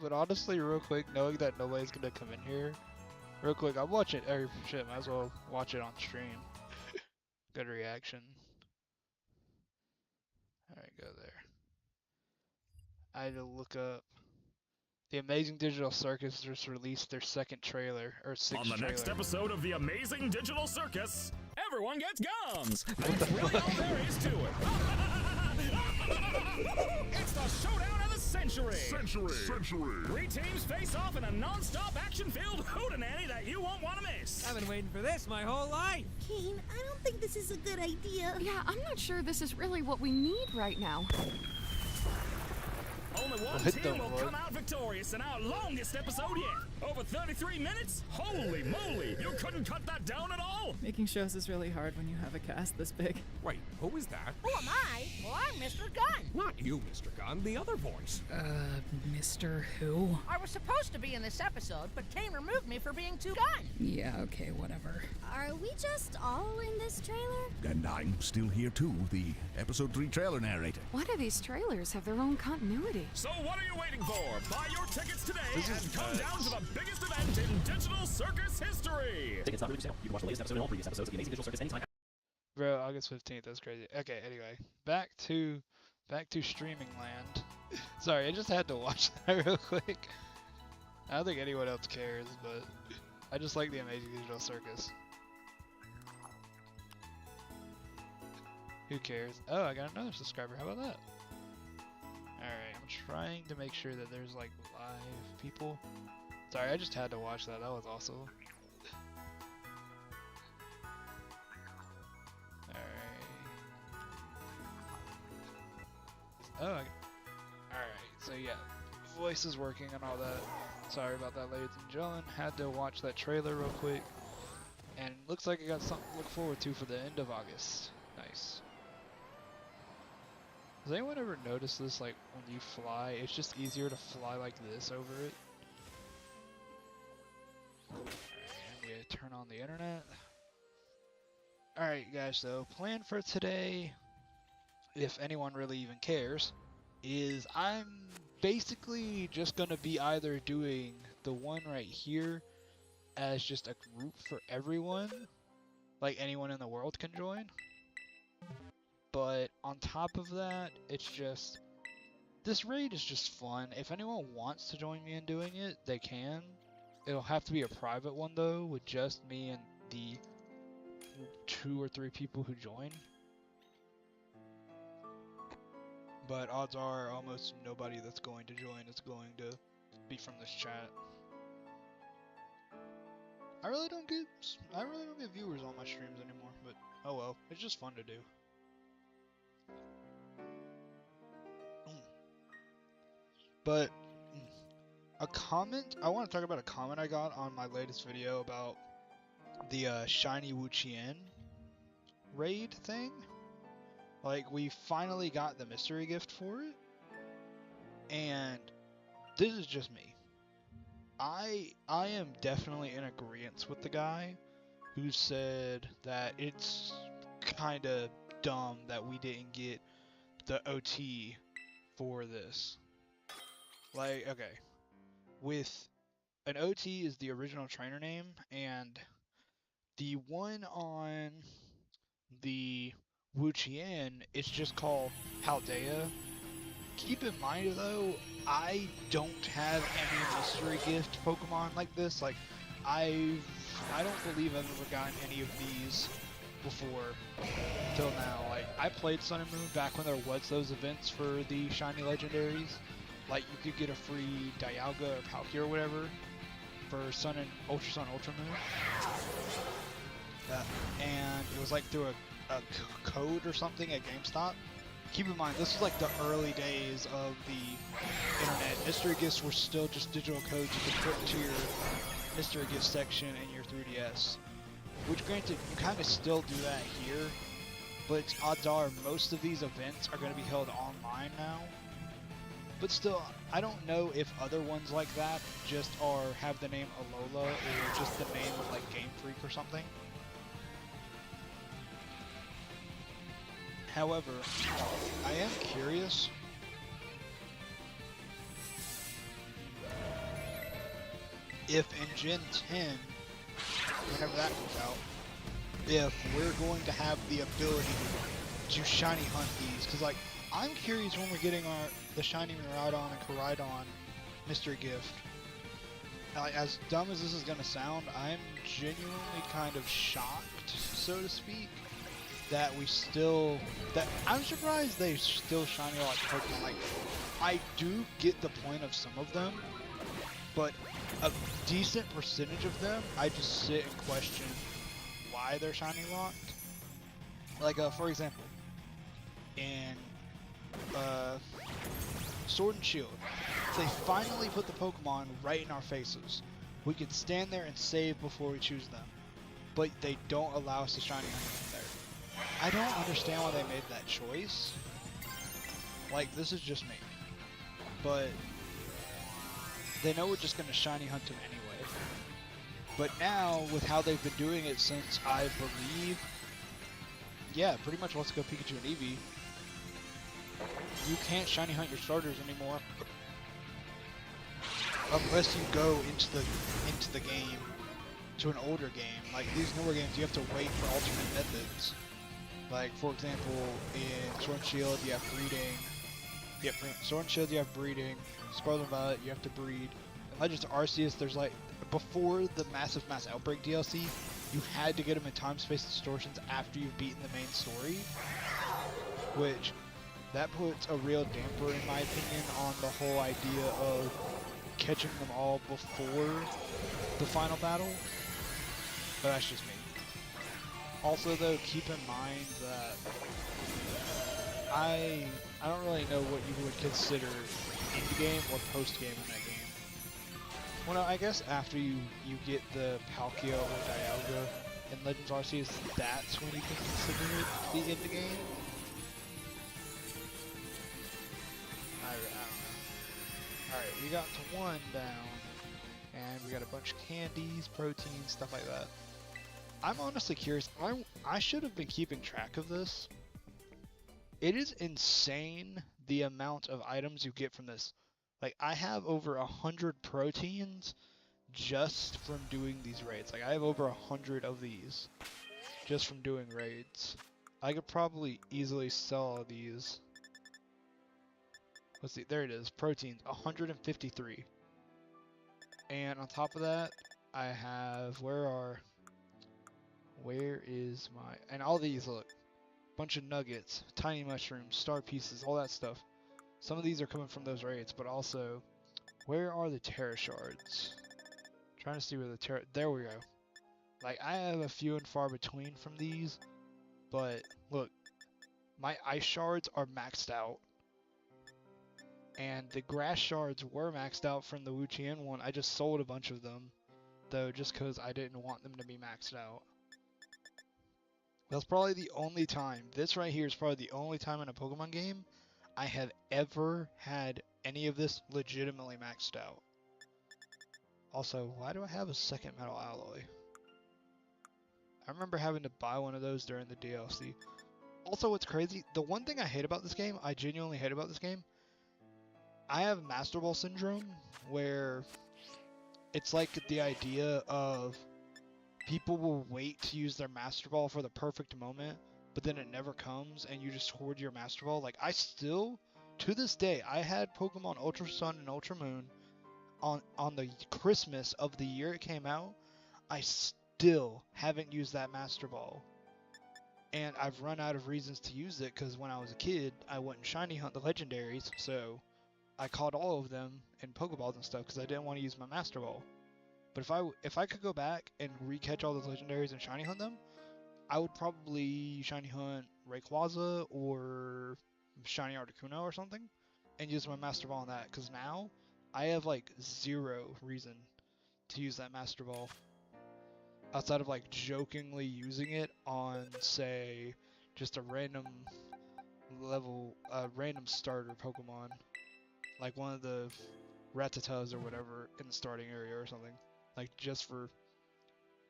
but honestly, real quick, knowing that nobody's gonna come in here, real quick, I'm watching. Or shit, might as well watch it on stream. Good reaction. All right, go there. I had to look up. The Amazing Digital Circus just released their second trailer, or sixth trailer. On the next episode of the Amazing Digital Circus, everyone gets gums. That's really all there is to it. It's the showdown of the century. Three teams face off in a non-stop action-filled hootenanny that you won't want to miss. I've been waiting for this my whole life. Kane, I don't think this is a good idea. Yeah, I'm not sure this is really what we need right now. Only one team will come out victorious in our longest episode yet. Over 33 minutes? Holy moly! You couldn't cut that down at all? Making shows is really hard when you have a cast this big. Wait, who is that? Who am I? Well, I'm Mr. Gunn. Not you, Mr. Gunn, the other voice. Mr. Who? I was supposed to be in this episode, but Kane removed me for being too Gunn. Yeah, okay, whatever. Are we just all in this trailer? And I'm still here too, the episode 3 trailer narrator. Why do these trailers have their own continuity? So what are you waiting for? Buy your tickets today and come down to the biggest event in Digital Circus history! Tickets not really for sale. You can watch the latest episode and all previous episodes of the Amazing Digital Circus anytime. Bro, August 15th, that's crazy. Okay, anyway, back to streaming land. Sorry, I just had to watch that real quick. I don't think anyone else cares, but I just like the Amazing Digital Circus. Who cares? Oh, I got another subscriber. How about that? Alright, I'm trying to make sure that there's like live people. Sorry, I just had to watch that. That was awesome. Oh, alright, so yeah, voice is working and all that. Sorry about that, ladies and gentlemen. Had to watch that trailer real quick. And looks like I got something to look forward to for the end of August. Nice. Has anyone ever noticed this, like, when you fly, it's just easier to fly like this over it? And yeah, turn on the internet. Alright guys, so plan for today, if anyone really even cares, is I'm basically just gonna be either doing the one right here as just a group for everyone, like anyone in the world can join, but on top of that, it's just, this raid is just fun. If anyone wants to join me in doing it, they can. It'll have to be a private one though, with just me and the 2 or 3 people who join. But odds are almost nobody that's going to join is going to be from this chat. I really don't get viewers on my streams anymore, but oh well, it's just fun to do. But a comment, I want to talk about a comment I got on my latest video about the Shiny Wu-Chien raid thing. Like, we finally got the mystery gift for it, and this is just me. I am definitely in agreement with the guy who said that it's kind of dumb that we didn't get the OT for this. Like, okay, with an OT is the original trainer name, and the one on the Wu-Chien, it's just called Paldea. Keep in mind though, I don't have any mystery gift Pokemon like this. Like, I don't believe I've ever gotten any of these before till now. Like, I played Sun and Moon back when there was those events for the shiny legendaries. Like, you could get a free Dialga or Palkia or whatever for Sun and Ultra Sun, Ultra Moon. And it was like through a code or something at GameStop. Keep in mind, this is like the early days of the internet. Mystery gifts were still just digital codes you could put into your mystery gift section in your 3DS. Which, granted, you kind of still do that here, but odds are most of these events are going to be held online now. But still, I don't know if other ones like that just have the name Alola or just the name of like Game Freak or something. However, I am curious if in Gen 10, whenever that comes out, if we're going to have the ability to shiny hunt these, because like I'm curious when we're getting the shiny Miraidon and Koraidon mystery gift. Like, as dumb as this is gonna sound, I'm genuinely kind of shocked, so to speak, that I'm surprised they still shiny like Pokemon. Like, I do get the point of some of them, but a decent percentage of them, I just sit and question why they're shiny locked. Like, for example, in Sword and Shield, they finally put the Pokemon right in our faces. We could stand there and save before we choose them, but they don't allow us to shiny hunt them there. I don't understand why they made that choice. Like, this is just me, but they know we're just gonna shiny hunt them anyway. But now, with how they've been doing it since, I believe, yeah, pretty much Let's Go Pikachu and Eevee, you can't shiny hunt your starters anymore unless you go into the game to an older game. Like these newer games, you have to wait for alternate methods. Like for example, in Sword and Shield, you have breeding. Yeah, Sword and Shield, you have breeding. Scarlet and Violet, you have to breed. In Legends of Arceus, there's like before the Massive Mass Outbreak DLC, you had to get them in Time Space Distortions after you've beaten the main story, which that puts a real damper, in my opinion, on the whole idea of catching them all before the final battle. But that's just me. Also, though, keep in mind that I don't really know what you would consider end game or post game in that game. Well, no, I guess after you get the Palkia or Dialga in Legends Arceus, that's when you can consider it the end game. I don't know. Alright, we got to 1 down, and we got a bunch of candies, proteins, stuff like that. I'm honestly curious. I should have been keeping track of this. It is insane the amount of items you get from this. Like, I have over 100 proteins just from doing these raids. Like, I have over 100 of these just from doing raids. I could probably easily sell all these. Let's see, there it is, proteins, 153. And on top of that, I have, where is my, and all these, look, bunch of nuggets, tiny mushrooms, star pieces, all that stuff. Some of these are coming from those raids, but also, where are the Terra Shards? Trying to see where the Terra, there we go. Like, I have a few and far between from these, but look, my Ice Shards are maxed out. And the Grass Shards were maxed out from the Wu-Chien one. I just sold a bunch of them, though, just because I didn't want them to be maxed out. That's probably the only time, this right here is probably the only time in a Pokemon game I have ever had any of this legitimately maxed out. Also, why do I have a second metal alloy? I remember having to buy one of those during the DLC. Also, what's crazy, the one thing I hate about this game, I genuinely hate about this game, I have Master Ball Syndrome, where it's like the idea of people will wait to use their Master Ball for the perfect moment, but then it never comes, and you just hoard your Master Ball. Like, I still, to this day, I had Pokemon Ultra Sun and Ultra Moon on the Christmas of the year it came out. I still haven't used that Master Ball. And I've run out of reasons to use it, because when I was a kid, I wouldn't shiny hunt the legendaries, so I caught all of them in Pokeballs and stuff, because I didn't want to use my Master Ball. But if I could go back and re-catch all those legendaries and shiny hunt them, I would probably shiny hunt Rayquaza or shiny Articuno or something, and use my Master Ball on that, because now I have like 0 reason to use that Master Ball. Outside of like jokingly using it on, say, just a random level, random starter Pokemon. Like one of the Rattatas or whatever in the starting area or something. Like just for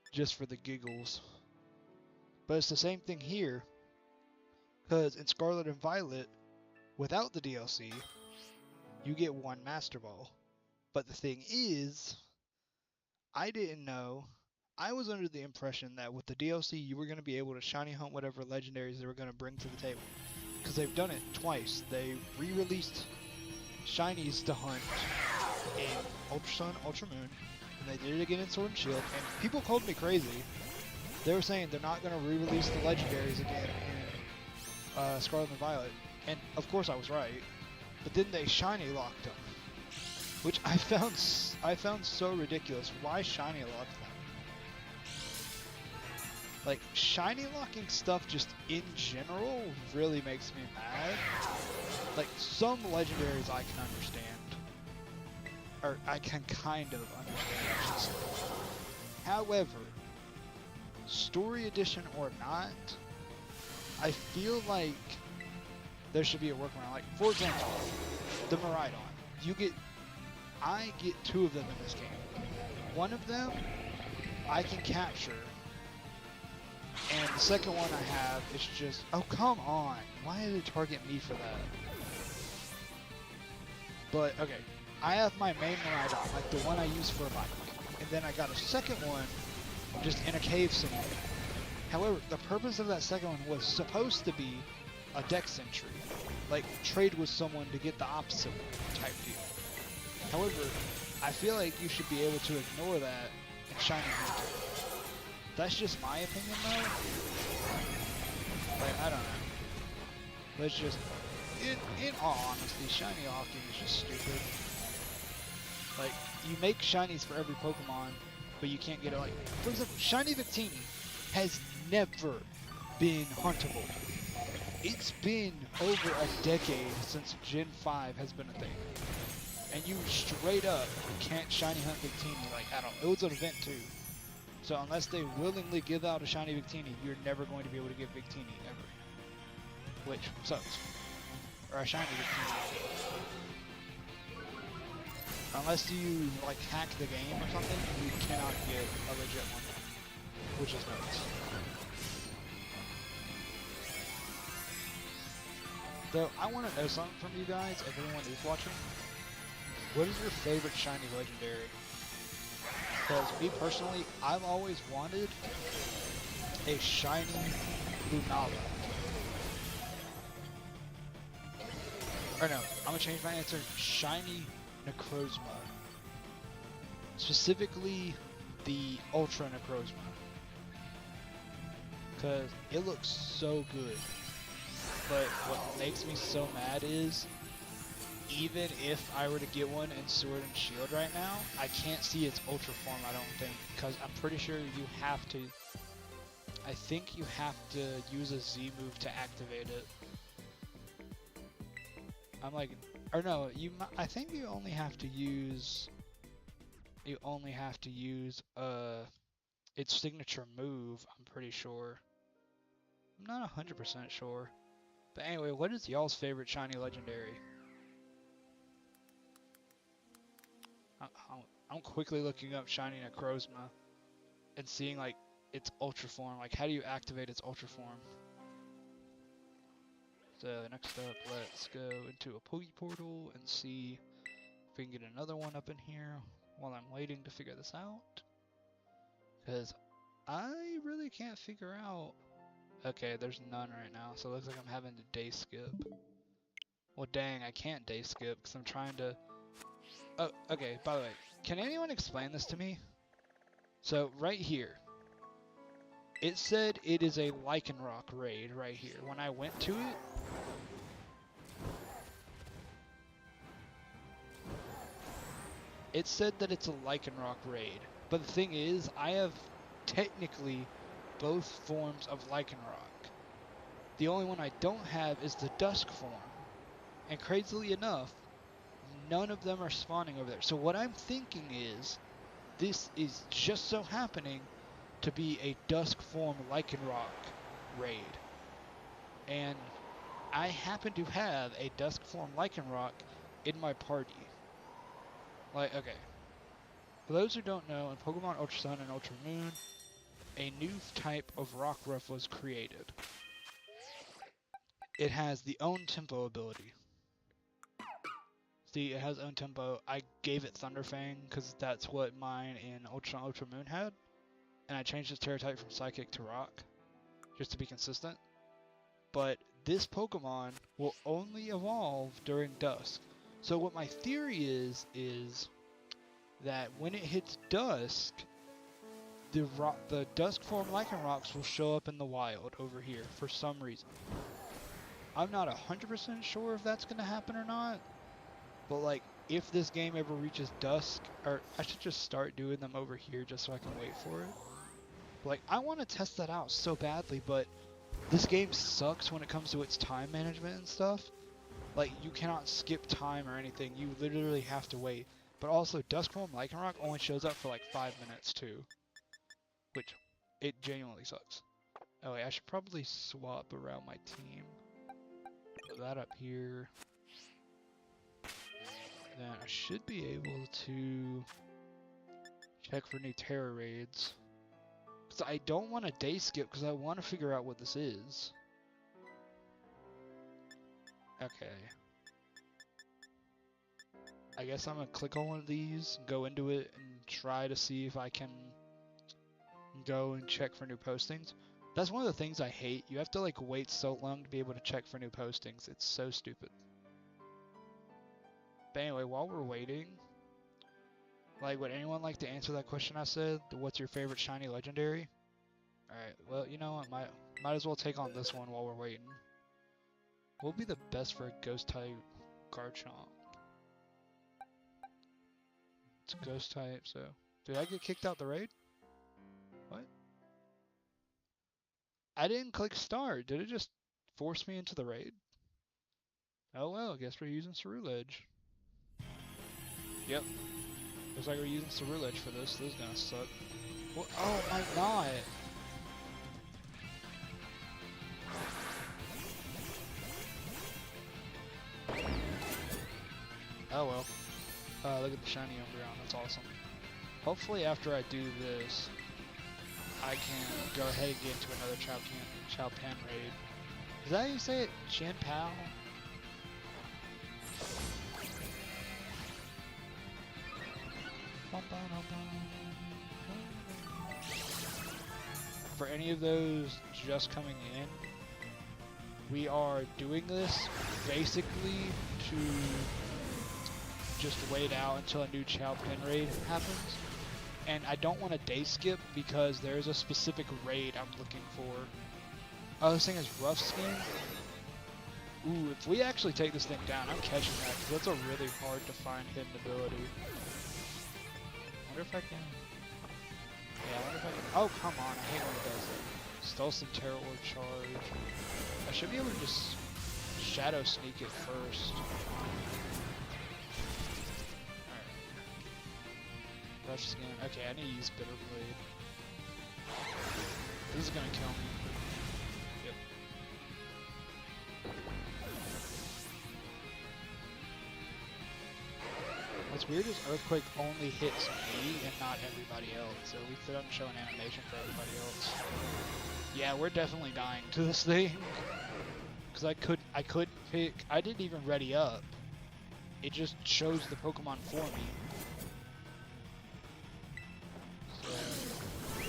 the giggles. But it's the same thing here, because in Scarlet and Violet, without the DLC, you get 1 Master Ball. But the thing is, I didn't know. I was under the impression that with the DLC, you were going to be able to shiny hunt whatever legendaries they were going to bring to the table. Because they've done it twice. They re-released shinies to hunt in Ultra Sun, Ultra Moon, and they did it again in Sword and Shield. And people called me crazy. They were saying they're not going to re-release the legendaries again in Scarlet and Violet. And of course I was right. But then they shiny locked them, which I found so ridiculous. Why shiny lock them? Like, shiny locking stuff just in general really makes me mad. Like, some legendaries I can understand. Or I can kind of understand, I should say. However, story edition or not, I feel like there should be a workaround. Like, for example, the Miraidon. I get 2 of them in this game. One of them I can capture, and the second one I have is just, oh come on, why did it target me for that? But okay, I have my main Miraidon, like the one I use for a bike, and then I got a second one just in a cave somewhere. However, the purpose of that second one was supposed to be a deck entry, like trade with someone to get the opposite type deal. However, I feel like you should be able to ignore that in Shiny Hunter. That's just my opinion though. Like, I don't know. But it's just, in all honesty, Shiny locking is just stupid. Like, you make Shinies for every Pokemon, but you can't get it. Like, for example, Shiny Victini has never been huntable. It's been over a decade since Gen 5 has been a thing. And you straight up can't shiny hunt Victini, like, at all. It was an event too. So unless they willingly give out a shiny Victini, you're never going to be able to get Victini, ever. Which sucks. Or a shiny Victini. Unless you, like, hack the game or something, you cannot get a legit one. Which is nuts. Though, I want to know something from you guys, if anyone is watching. What is your favorite shiny legendary? Because me personally, I've always wanted a shiny Lunala. Or no, I'm gonna change my answer. Shiny Necrozma. Specifically, the Ultra Necrozma. Because it looks so good. But what makes me so mad is, even if I were to get one in Sword and Shield right now, I can't see its Ultra form, I don't think. Because I'm pretty sure you have to... I think you have to use a Z move to activate it. I'm like... Or no, I think you only have to use... You only have to use its signature move, I'm pretty sure. I'm not 100% sure. But anyway, what is y'all's favorite shiny legendary? I'm quickly looking up shiny Necrozma and seeing like its ultra form. Like, how do you activate its ultra form? So next up, let's go into a Poke Portal and see if we can get another one up in here while I'm waiting to figure this out. Because I really can't figure out. Okay, there's none right now, so it looks like I'm having to day skip. Well, dang, I can't day skip because I'm trying to... Oh, okay, by the way, can anyone explain this to me? So, right here, it said it is a Lycanroc raid right here. When I went to it, it said that it's a Lycanroc raid. But the thing is, I have technically both forms of Lycanroc. The only one I don't have is the Dusk form. And crazily enough, none of them are spawning over there. So what I'm thinking is, this is just so happening to be a Dusk form Lycanroc raid. And I happen to have a Dusk form Lycanroc in my party. Like, okay. For those who don't know, in Pokemon Ultra Sun and Ultra Moon, a new type of Rockruff was created. It has the own tempo ability. See, it has own tempo. I gave it Thunderfang because that's what mine in Ultra Moon had, and I changed its Terra type from Psychic to Rock, just to be consistent. But this Pokemon will only evolve during dusk. So what my theory is that when it hits dusk, the dusk form Lycanrocs will show up in the wild over here for some reason. I'm not 100% sure if that's going to happen or not, but like if this game ever reaches dusk, or I should just start doing them over here just so I can wait for it. But, like, I want to test that out so badly, but this game sucks when it comes to its time management and stuff. Like, you cannot skip time or anything, you literally have to wait. But also, dusk form Lycanroc only shows up for like 5 minutes too. Which, it genuinely sucks. Oh wait, I should probably swap around my team. Put that up here. Then I should be able to check for new Terra raids. Because I don't want to day skip because I want to figure out what this is. Okay. I guess I'm going to click on one of these, go into it, and try to see if I can go and check for new postings. That's one of the things I hate. You have to like wait so long to be able to check for new postings. It's so stupid. But anyway, while we're waiting, like, would anyone like to answer that question I said? What's your favorite shiny legendary? Alright, well, you know what? Might as well take on this one while we're waiting. What would be the best for a ghost type Garchomp? It's ghost type, so... Did I get kicked out the raid? What? I didn't click start. Did it just force me into the raid? Oh well, I guess we're using Ceruledge. Yep. Looks like we're using Ceruledge for this. This is gonna suck. What? Oh my god! Oh well. Look at the shiny Umbreon. That's awesome. Hopefully after I do this, I can go ahead and get into another Chien-Pao raid. Is that how you say it? Chien-Pao? For any of those just coming in, we are doing this basically to just wait out until a new Chien-Pao raid happens. And I don't want to day skip because there's a specific raid I'm looking for. Oh, this thing is rough skin? Ooh, if we actually take this thing down, I'm catching that because that's a really hard to find hidden ability. I wonder if I can... Yeah, I wonder if I can... Oh, come on, I hate when it does that. Stole some Terror Orb charge. I should be able to just Shadow Sneak it first. Rough skin. Okay, I need to use Bitter Blade. This is gonna kill me. Yep. What's weird is Earthquake only hits me and not everybody else, so at least it doesn't show an animation for everybody else. Yeah, we're definitely dying to this thing. Cause I couldn't pick, I didn't even ready up. It just shows the Pokemon for me.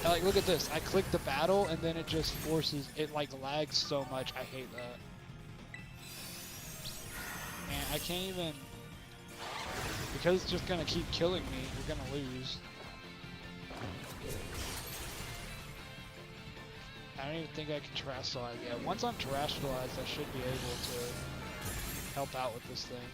Like, look at this. I click the battle, and then it just forces... It, like, lags so much. I hate that. And I can't even... Because it's just gonna keep killing me, we're gonna lose. I don't even think I can Terrestrialize. Yeah, once I'm Terrestrialized, I should be able to help out with this thing.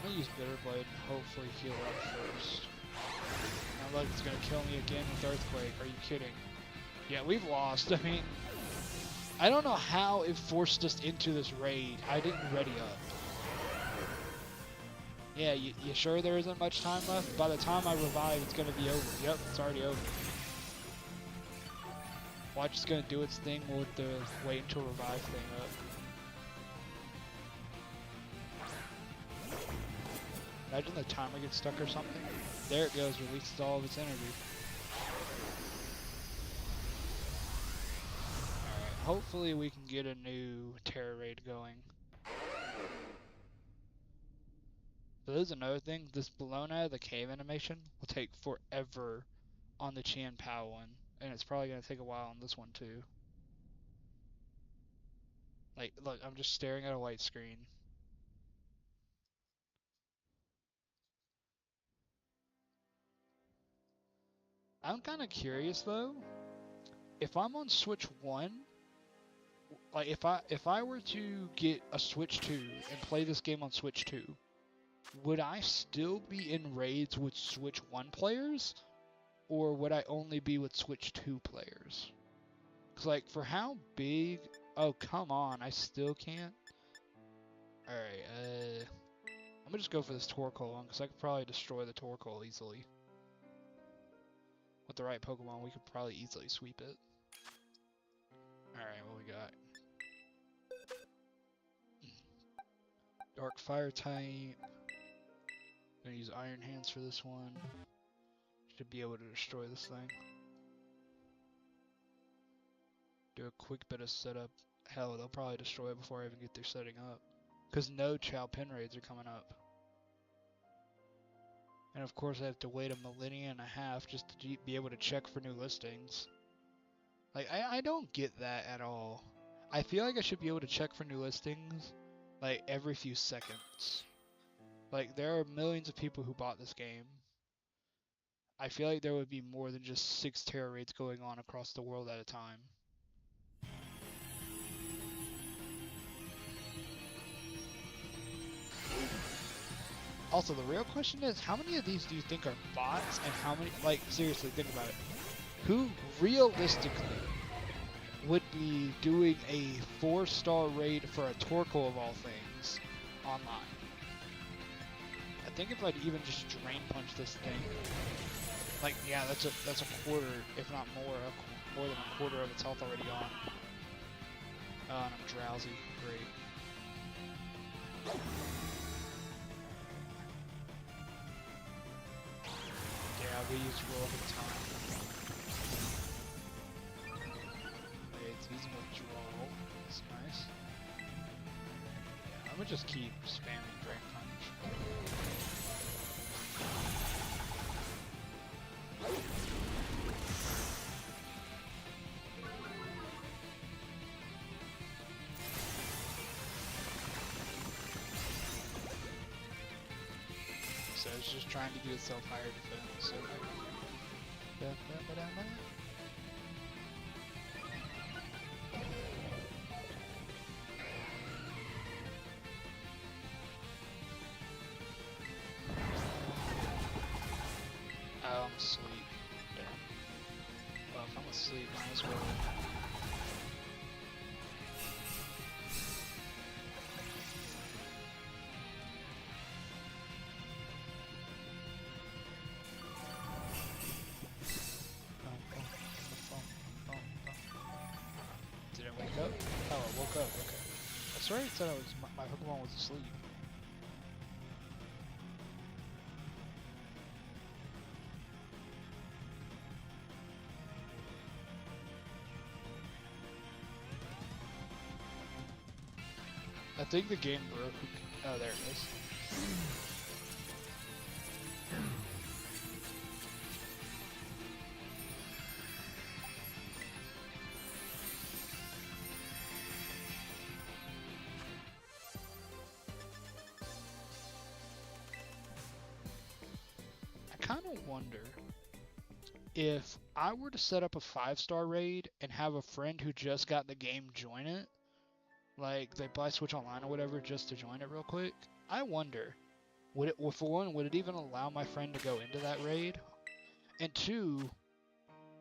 I'm gonna use Bitter Blade and hopefully heal up first. Now look, it's gonna kill me again with Earthquake. Are you kidding? Yeah, we've lost. I mean, I don't know how it forced us into this raid. I didn't ready up. Yeah, you sure there isn't much time left? By the time I revive, it's gonna be over. Yep, it's already over. Watch it's gonna do its thing with the wait until revive thing up. Imagine the timer gets stuck or something. There it goes, releases all of its energy. Alright, hopefully we can get a new Terra raid going. But there's another thing. This blown out of the cave animation will take forever on the Chien-Pao one, and it's probably gonna take a while on this one too. Like, look, I'm just staring at a white screen. I'm kind of curious though. If I'm on Switch 1, like if I were to get a Switch 2 and play this game on Switch 2, would I still be in raids with Switch 1 players, or would I only be with Switch 2 players? Cause like for how big, oh come on, I still can't. All right, I'm gonna just go for this Torkoal one because I could probably destroy the Torkoal easily. With the right Pokemon, we could probably easily sweep it. Alright, what we got? Dark Fire type. Gonna use Iron Hands for this one. Should be able to destroy this thing. Do a quick bit of setup. Hell, they'll probably destroy it before I even get through setting up. Because no Chao Pin raids are coming up. And of course I have to wait a millennia and a half just to be able to check for new listings. Like, I don't get that at all. I feel like I should be able to check for new listings, like, every few seconds. Like, there are millions of people who bought this game. I feel like there would be more than just 6 terror raids going on across the world at a time. Also, the real question is, how many of these do you think are bots, and how many, like, seriously, think about it. Who realistically would be doing a 4-star raid for a Torkoal of all things online? I think if I'd even just Drain Punch this thing, like, yeah, that's a quarter, if not more, more than a quarter of its health already gone. Oh, and I'm drowsy. Great. Yeah, we use roll all the time. Okay, it's using withdrawal. That's nice. Yeah, I'm gonna just keep spamming Drain Punch. So it's just trying to get itself higher defense. So oh, I'm asleep. Damn. Well, if I'm asleep, might as well. Did it wake up? Oh, it woke up. Okay. I swear it said I was my Pokemon was asleep. I think the game broke. Oh, there it is. I kind of wonder if I were to set up a 5-star raid and have a friend who just got the game join it. Like, they buy Switch Online or whatever just to join it real quick. I wonder, would it, well, for one, would it even allow my friend to go into that raid? And two,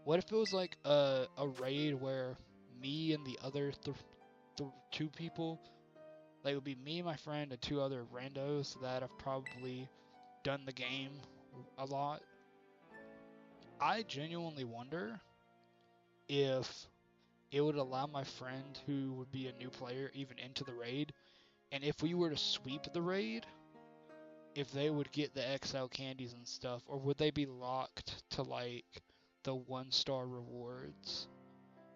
what if it was like a raid where me and the other 2 people, like it would be me, my friend, and 2 other randos that have probably done the game a lot. I genuinely wonder if it would allow my friend who would be a new player even into the raid, and if we were to sweep the raid, if they would get the XL candies and stuff, or would they be locked to like the 1-star rewards?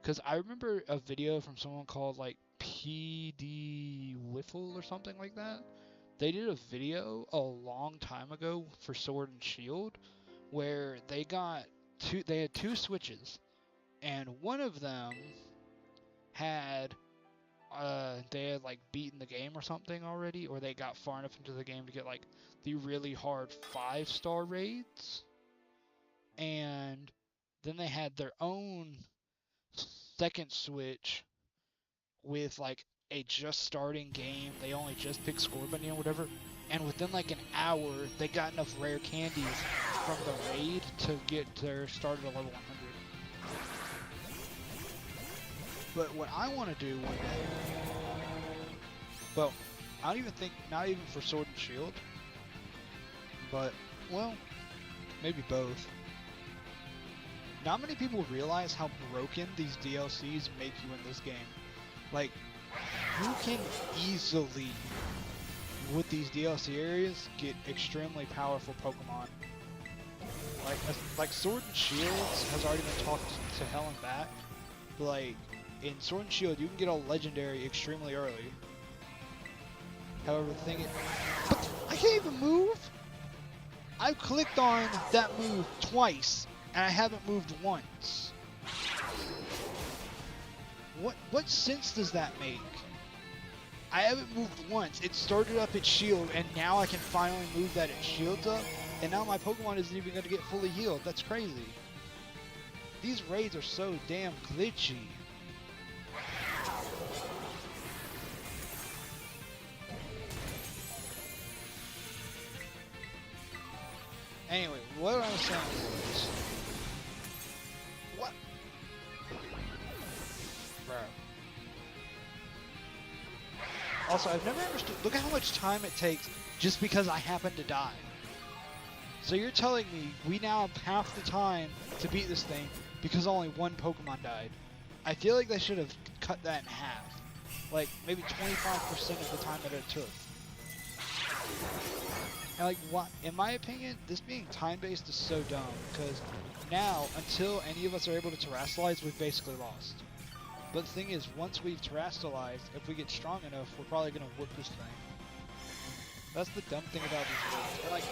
Because I remember a video from someone called like PD Wiffle or something like that they did a video a long time ago for Sword and Shield where they had two switches, and one of them had they had like beaten the game or something already, or they got far enough into the game to get like the really hard 5-star raids, and then they had their own second switch with like a just starting game. They only just picked score button or whatever, and within like an hour they got enough rare candies from the raid to get their start at a level 100. But what I want to do one day, well, I don't even think, not even for Sword and Shield, but, well, maybe both. Not many people realize how broken these DLCs make you in this game. Like, you can easily, with these DLC areas, get extremely powerful Pokemon. Like Sword and Shields has already been talked to hell and back. Like, in Sword and Shield, you can get a legendary extremely early. However, the thing is, but I can't even move. I've clicked on that move twice, and I haven't moved once. What sense does that make? I haven't moved once. It started up its shield, and now I can finally move that its shield's up, and now my Pokemon isn't even going to get fully healed. That's crazy. These raids are so damn glitchy. Anyway, what I was saying was... What? Bro. Also, I've never understood... Look at how much time it takes just because I happen to die. So you're telling me we now have half the time to beat this thing because only one Pokemon died. I feel like they should have cut that in half. Like, maybe 25% of the time that it took. And like, what? In my opinion, this being time-based is so dumb, because now, until any of us are able to terrestrialize, we've basically lost. But the thing is, once we've terrestrialized, if we get strong enough, we're probably going to whoop this thing. That's the dumb thing about these raids. Like,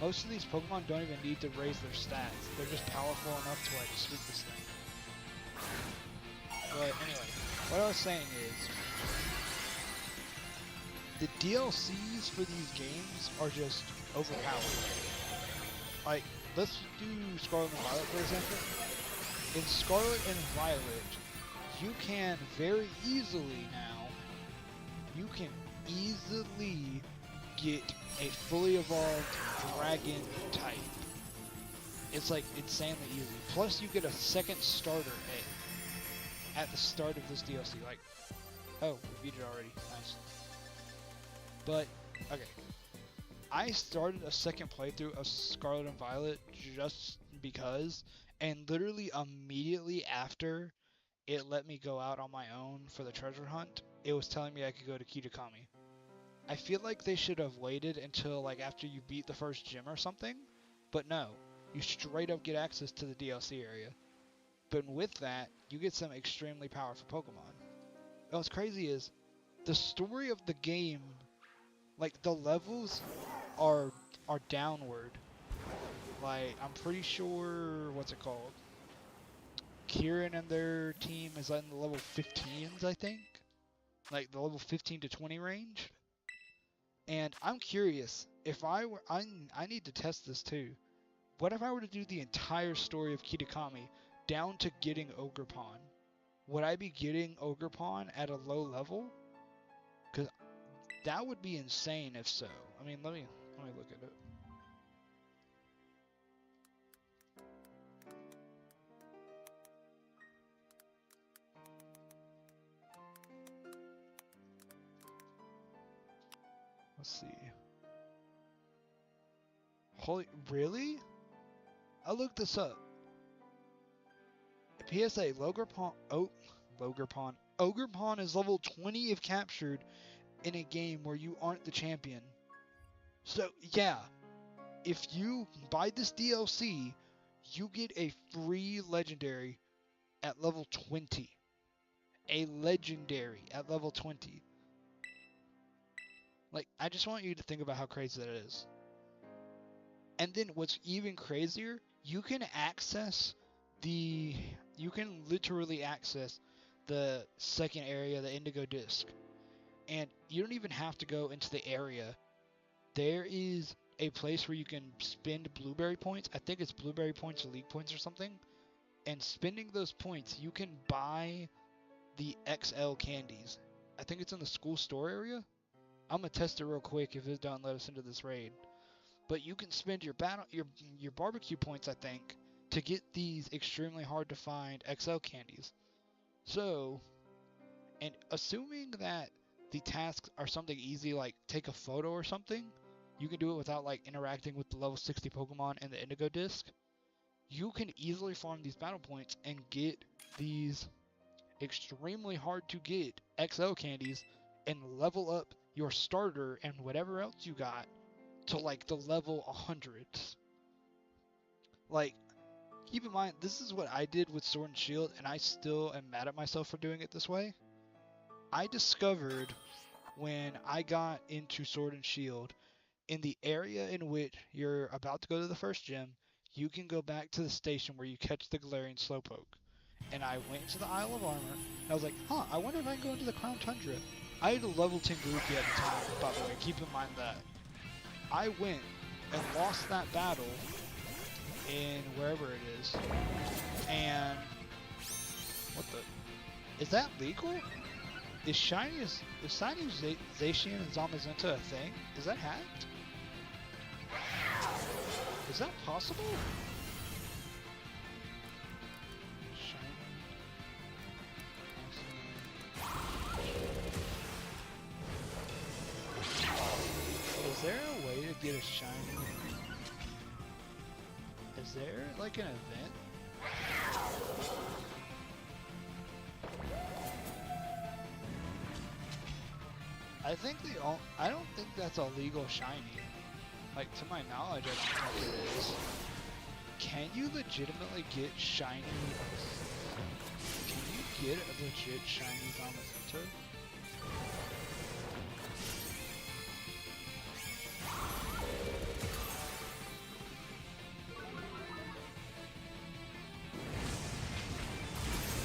most of these Pokemon don't even need to raise their stats. They're just powerful enough to, like, sweep this thing. But anyway, what I was saying is, the DLCs for these games are just overpowered. Like, let's do Scarlet and Violet for example. In Scarlet and Violet, you can very easily now, you can easily get a fully evolved dragon type. It's like insanely easy. Plus you get a second starter egg at the start of this DLC. Like, oh, we beat it already. Nice. But, okay, I started a second playthrough of Scarlet and Violet just because, and literally immediately after it let me go out on my own for the treasure hunt, it was telling me I could go to Kitakami. I feel like they should have waited until, like, after you beat the first gym or something, but no, you straight up get access to the DLC area. But with that, you get some extremely powerful Pokemon. And what's crazy is, the story of the game, like, the levels are downward. Like, I'm pretty sure, what's it called? Kieran and their team is in the level 15s, I think. Like, the level 15 to 20 range. And I'm curious, if I need to test this too. What if I were to do the entire story of Kitakami down to getting Ogerpon? Would I be getting Ogerpon at a low level? Because that would be insane if so. I mean, let me look at it. Let's see. Holy, really? I looked this up. PSA, Ogerpon is level 20 if captured in a game where you aren't the champion. So, yeah, if you buy this DLC, you get a free legendary at level 20. A legendary at level 20. Like, I just want you to think about how crazy that is. And then what's even crazier, you can literally access the second area, the Indigo Disc. And you don't even have to go into the area. There is a place where you can spend blueberry points. I think it's blueberry points or league points or something. And spending those points, you can buy the XL candies. I think it's in the school store area. I'm gonna test it real quick if it doesn't let us into this raid. But you can spend your barbecue points, I think, to get these extremely hard to find XL candies. So, and assuming that the tasks are something easy like take a photo or something, you can do it without like interacting with the level 60 Pokemon and the Indigo Disc. You can easily farm these battle points and get these extremely hard to get XL candies and level up your starter and whatever else you got to like the level 100. Like, keep in mind, this is what I did with Sword and Shield, and I still am mad at myself for doing it this way. I discovered when I got into Sword and Shield, in the area in which you're about to go to the first gym, you can go back to the station where you catch the Galarian Slowpoke. And I went into the Isle of Armor, and I was like, huh, I wonder if I can go into the Crown Tundra. I had a level 10 Grookey at the time, by the way, keep in mind that. I went and lost that battle in wherever it is. And what the? Is that legal? Is Shiny Zacian and Zamazenta a thing? Is that hacked? Is that possible? Is there a way to get a shiny? Is there like an event? I don't think that's a legal shiny. Like, to my knowledge, I don't think it is. Can you legitimately get shiny? Can you get a legit shiny Zamazenta?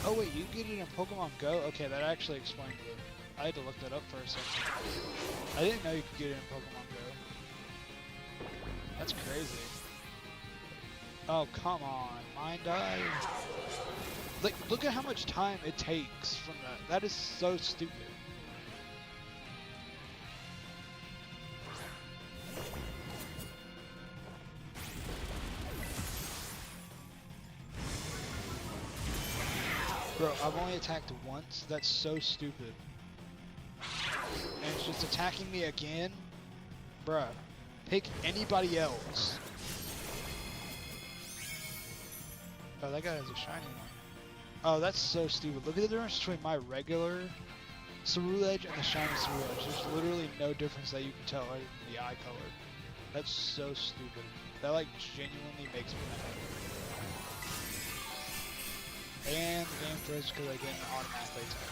Oh wait, you can get it in Pokemon Go? Okay, that actually explains it. I had to look that up for a second. I didn't know you could get it in Pokemon Go. That's crazy. Oh, come on. Mine died. Like, look at how much time it takes from that. That is so stupid. Bro, I've only attacked once. That's so stupid. And it's just attacking me again? Bruh. Pick anybody else. Oh, that guy has a shiny one. Oh, that's so stupid. Look at the difference between my regular Ceruledge and the shiny Ceruledge. There's literally no difference that you can tell other than the eye color. That's so stupid. That, like, genuinely makes me mad. And the game froze because I didn't automatically attack.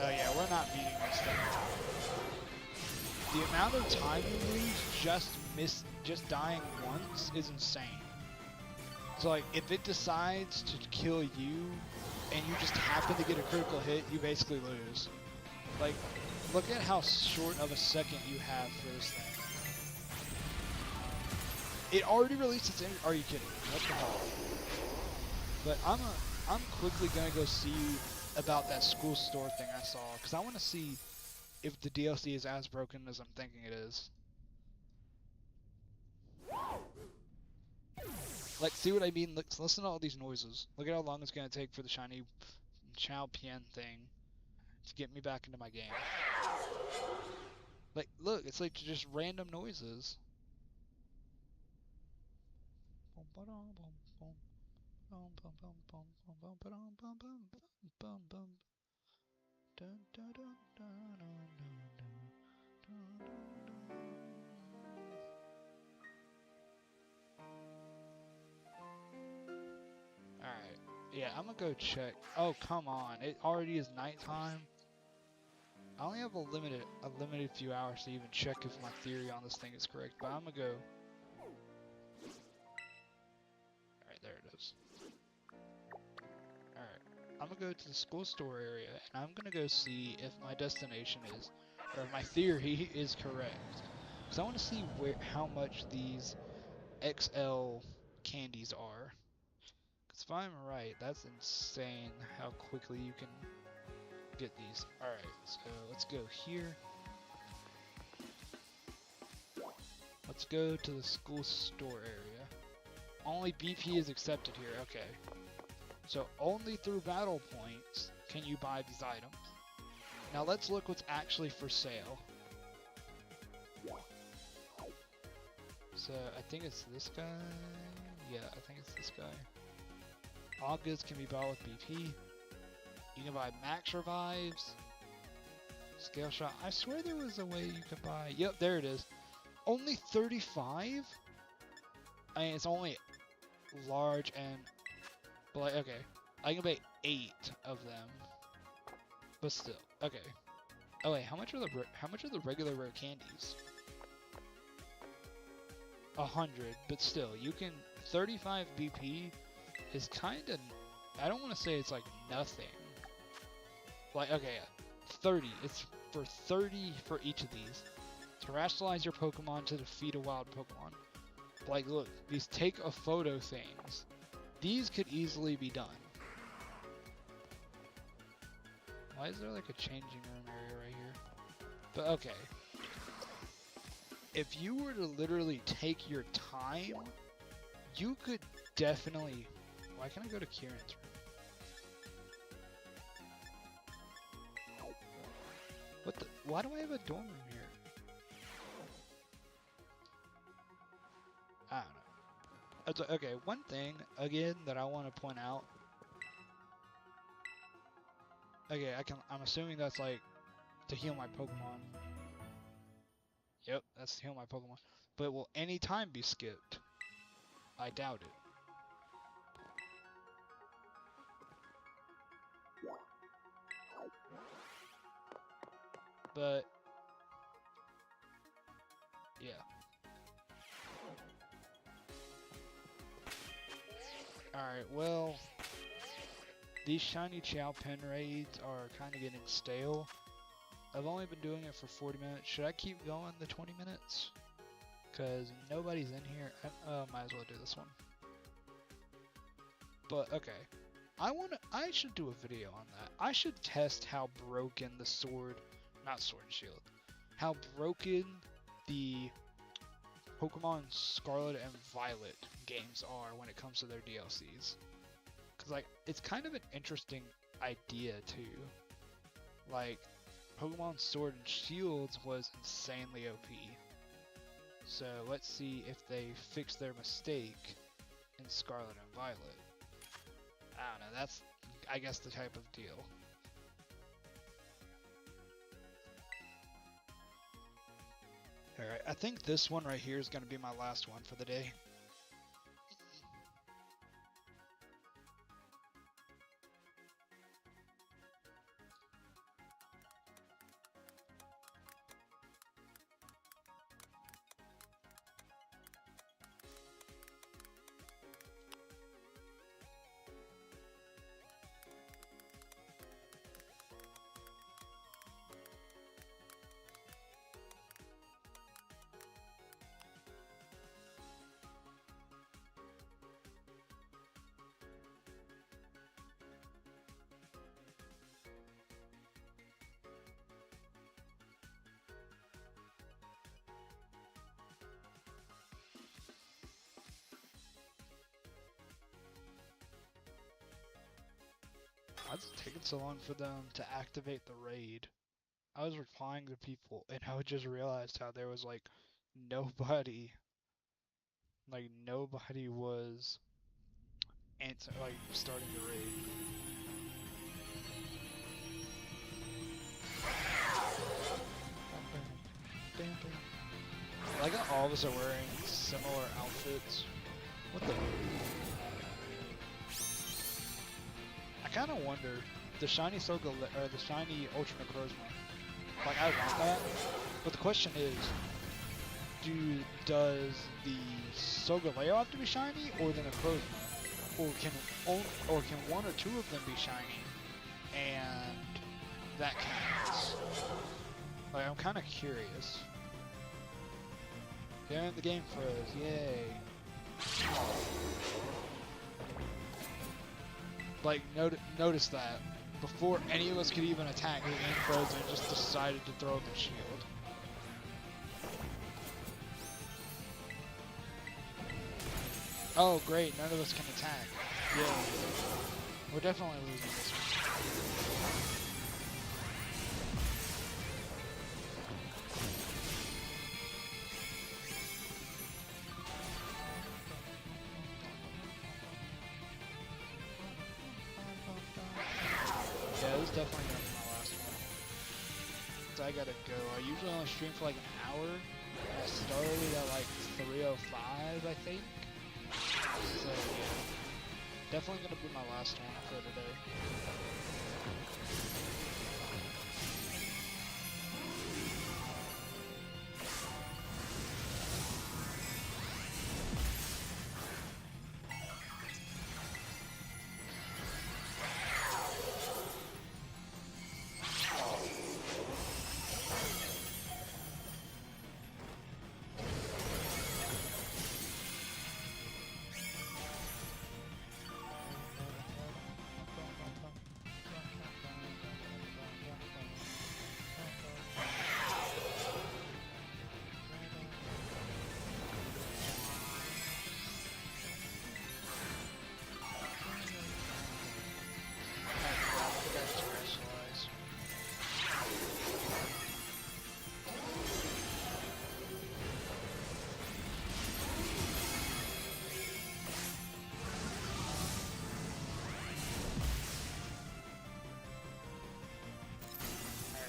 Oh yeah, we're not beating this thing. The amount of time you lose just dying once is insane. So like, if it decides to kill you and you just happen to get a critical hit, you basically lose. Like, look at how short of a second you have for this thing. It already released its energy. Are you kidding? What the hell? But I'm quickly gonna go see about that school store thing I saw, because I want to see if the DLC is as broken as I'm thinking it is. Like, see what I mean? Listen to all these noises. Look at how long it's gonna take for the shiny Chien-Pao thing to get me back into my game. Like, look, it's like just random noises. Alright. Yeah, I'm gonna go check. Oh, come on. It already is nighttime. I only have a limited few hours to even check if my theory on this thing is correct, but I'm gonna go. Alright, there it is. Alright, I'm gonna go to the school store area, and I'm gonna go see if my destination is, or if my theory is correct. Because I want to see how much these XL candies are. Because if I'm right, that's insane how quickly you can get these. Alright, so let's go here. Let's go to the school store area. Only BP is accepted here, okay. So only through battle points can you buy these items. Now let's look what's actually for sale. So I think it's this guy. Yeah, I think it's this guy. All goods can be bought with BP. You can buy max revives. Scale shot. I swear there was a way you could buy. Yep, there it is. Only 35? I mean, it's only large and... But like, okay. I can buy 8 of them. But still. Okay. Oh wait, how much are the regular rare candies? 100, but still, you can... 35 BP is kinda... I don't want to say it's like nothing. Like, okay, 30. It's for 30 for each of these. To rationalize your Pokemon to defeat a wild Pokemon. Like, look, these take a photo things. These could easily be done. Why is there like a changing room area right here? But okay. If you were to literally take your time, you could definitely... Why can't I go to Kieran's room? What the? Why do I have a dorm room here? I don't know. Okay, one thing, again, that I want to point out. Okay, I'm assuming that's like to heal my Pokemon. Yep, that's to heal my Pokemon. But will any time be skipped? I doubt it. But yeah. Alright, well, these shiny Chien-Pao raids are kind of getting stale. I've only been doing it for 40 minutes. Should I keep going the 20 minutes? Because nobody's in here. Might as well do this one. But, okay. I should do a video on that. I should test how broken the sword, not sword and shield, how broken the Pokemon Scarlet and Violet games are when it comes to their DLCs. Because, like, it's kind of an interesting idea, too. Like, Pokemon Sword and Shields was insanely OP. So, let's see if they fix their mistake in Scarlet and Violet. I don't know, that's, I guess, the type of deal. Alright, I think this one right here is going to be my last one for the day. Why is it taking so long for them to activate the raid? I was replying to people and I just realized how there was like nobody was starting the raid. I like how all of us are wearing similar outfits. What the? kind of wonder the shiny or the shiny Ultra Necrozma. Like I want that, but the question is, does the Solgaleo have to be shiny or the Necrozma, or can one or two of them be shiny, and that counts? Like I'm kind of curious. Yeah, the game froze. Yay. Like, notice that. Before any of us could even attack, the game froze and just decided to throw the shield. Oh, great. None of us can attack. Yeah. We're definitely losing this one. Yeah, this is definitely gonna be my last one. So I gotta go. I usually only stream for like an hour. I started at like 3:05, I think. So yeah, definitely gonna be my last one for today.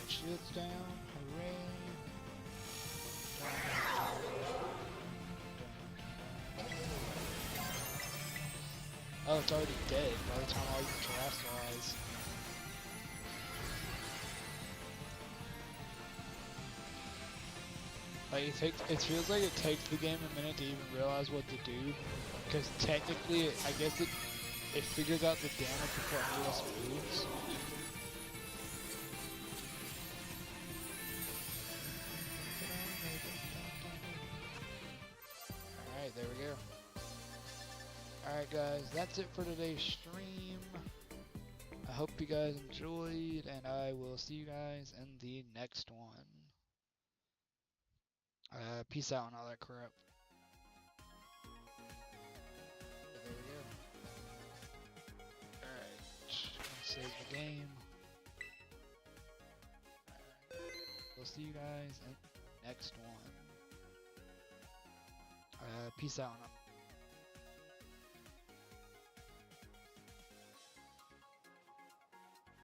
Shields down, hooray! Oh, it's already dead by the time I even terrestrialize. Like it feels like it takes the game a minute to even realize what to do, because technically, I guess it figures out the damage before any of us moves. Alright, there we go. Alright guys, that's it for today's stream. I hope you guys enjoyed, and I will see you guys in the next one. Peace out and all that crap. There we go. Alright, save the game. We'll see you guys in the next one. Peace out.